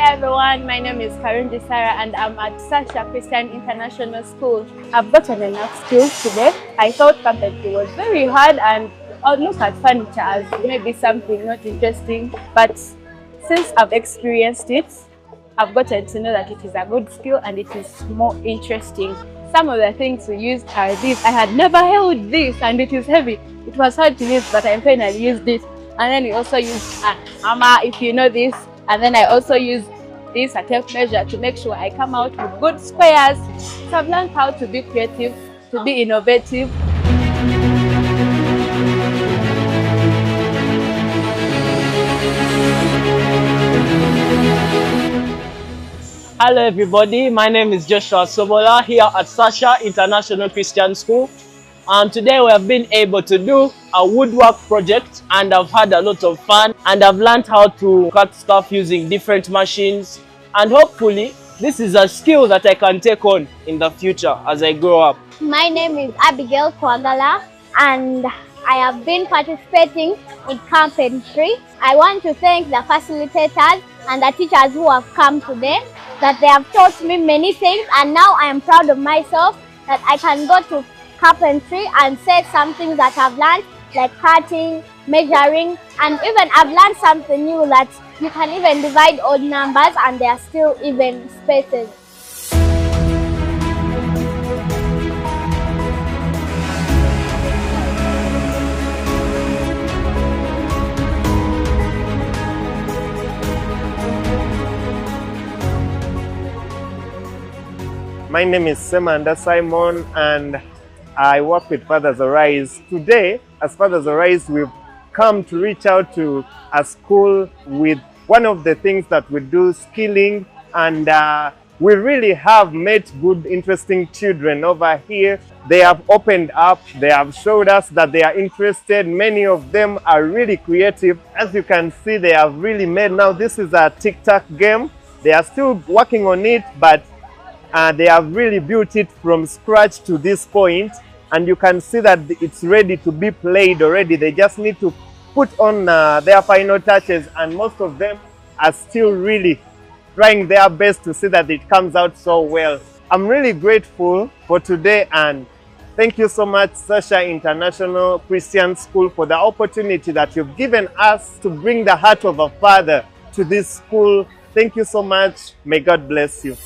Hi everyone, my name is Karunji Sarah and I'm at Shachah International School. I've gotten enough skills today. I thought carpentry was very hard and I'll look at furniture as maybe something not interesting, but since I've experienced it, I've gotten to know that it is a good skill and it is more interesting. Some of the things we used are these. I had never held this and it is heavy. It was hard to use, but I finally used it. And then we also used a hammer, if you know this. And then I also use this a tape measure to make sure I come out with good squares. So I've learned how to be creative, to be innovative. Hello everybody, my name is Joshua Sobola here at Shachah International School. Today we have been able to do a woodwork project and I've had a lot of fun and I've learned how to cut stuff using different machines, and hopefully this is a skill that I can take on in the future as I grow up. My name is Abigail Kwagala and I have been participating in carpentry. I want to thank the facilitators and the teachers who have come today, that they have taught me many things, and now I am proud of myself that I can go to carpentry and say something that I've learned, like cutting, measuring, and even I've learned something new, that you can even divide odd numbers and there are still even spaces. My name is Semanda Simon and I work with Fathers Arise. Today, as Fathers Arise, we've come to reach out to a school with one of the things that we do, skilling, and we really have met good, interesting children over here. They have opened up, they have showed us that they are interested. Many of them are really creative. As you can see, they have really made, now this is a tic-tac game. They are still working on it, but they have really built it from scratch to this point, and you can see that it's ready to be played already. They just need to put on their final touches, and most of them are still really trying their best to see that it comes out so well. I'm really grateful for today, and thank you so much, Shachah International Christian School, for the opportunity that you've given us to bring the heart of a father to this school. Thank you so much. May God bless you.